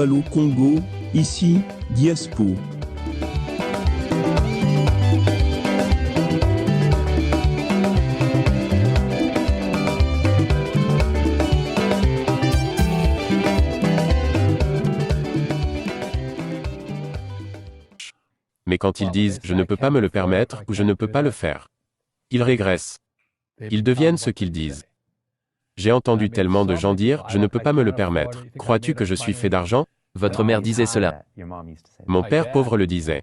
Allô Congo, ici, Diaspo. Mais quand ils disent « je ne peux pas me le permettre » ou « je ne peux pas le faire », ils régressent. Ils deviennent ce qu'ils disent. J'ai entendu tellement de gens dire « je ne peux pas me le permettre ». Crois-tu que je suis fait d'argent? Votre mère disait cela. Mon père pauvre le disait.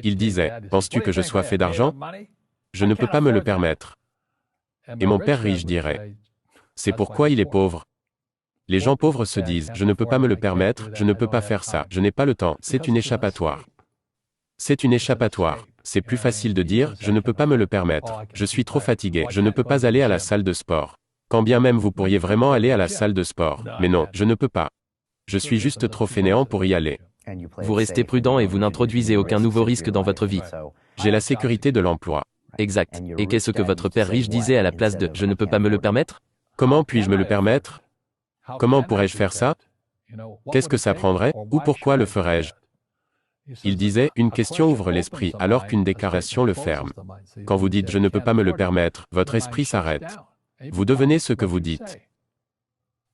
Il disait « penses-tu que je sois fait d'argent? Je ne peux pas me le permettre. » Et mon père riche dirait « c'est pourquoi il est pauvre. » Les gens pauvres se disent « je ne peux pas me le permettre, je ne peux pas faire ça, je n'ai pas le temps, c'est une échappatoire. » C'est une échappatoire. C'est plus facile de dire « je ne peux pas me le permettre, je suis trop fatigué, je ne peux pas aller à la salle de sport. » Quand bien même vous pourriez vraiment aller à la salle de sport. Mais non, je ne peux pas. Je suis juste trop fainéant pour y aller. Vous restez prudent et vous n'introduisez aucun nouveau risque dans votre vie. J'ai la sécurité de l'emploi. Exact. Et qu'est-ce que votre père riche disait à la place de « je ne peux pas me le permettre » ? Comment puis-je me le permettre? Comment pourrais-je faire ça? Qu'est-ce que ça prendrait? Ou pourquoi le ferais-je? Il disait, une question ouvre l'esprit, alors qu'une déclaration le ferme. Quand vous dites « je ne peux pas me le permettre », votre esprit s'arrête. Vous devenez ce que vous dites.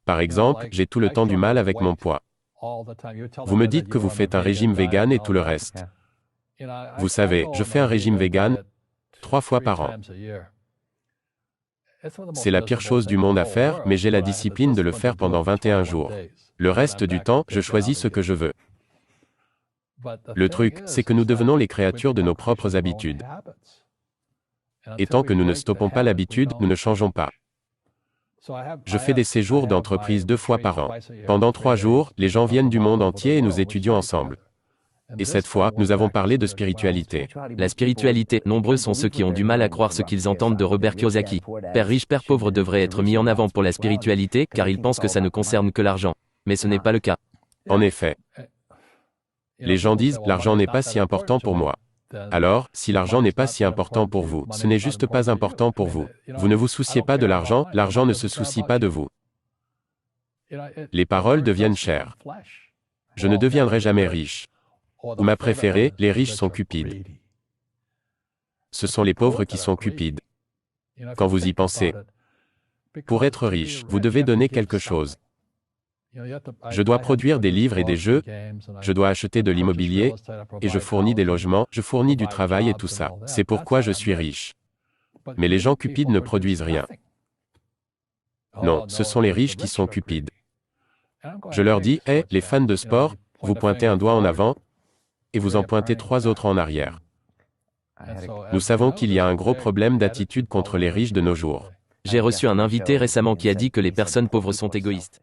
Par exemple, j'ai tout le temps du mal avec mon poids. Vous me dites que vous faites un régime vegan et tout le reste. Vous savez, je fais un régime vegan 3 fois par an. C'est la pire chose du monde à faire, mais j'ai la discipline de le faire pendant 21 jours. Le reste du temps, je choisis ce que je veux. Le truc, c'est que nous devenons les créatures de nos propres habitudes. Et tant que nous ne stoppons pas l'habitude, nous ne changeons pas. Je fais des séjours d'entreprise 2 fois par an. Pendant 3 jours, les gens viennent du monde entier et nous étudions ensemble. Et cette fois, nous avons parlé de spiritualité. La spiritualité, nombreux sont ceux qui ont du mal à croire ce qu'ils entendent de Robert Kiyosaki. Père riche, père pauvre devrait être mis en avant pour la spiritualité, car ils pensent que ça ne concerne que l'argent. Mais ce n'est pas le cas. En effet. Les gens disent, l'argent n'est pas si important pour moi. Alors, si l'argent n'est pas si important pour vous, ce n'est juste pas important pour vous. Vous ne vous souciez pas de l'argent, l'argent ne se soucie pas de vous. Les paroles deviennent chères. Je ne deviendrai jamais riche. Ou ma préférée, les riches sont cupides. Ce sont les pauvres qui sont cupides. Quand vous y pensez, pour être riche, vous devez donner quelque chose. Je dois produire des livres et des jeux, je dois acheter de l'immobilier, et je fournis des logements, je fournis du travail et tout ça. C'est pourquoi je suis riche. Mais les gens cupides ne produisent rien. Non, ce sont les riches qui sont cupides. Je leur dis, hé, les fans de sport, vous pointez un doigt en avant, et vous en pointez 3 autres en arrière. Nous savons qu'il y a un gros problème d'attitude contre les riches de nos jours. J'ai reçu un invité récemment qui a dit que les personnes pauvres sont égoïstes.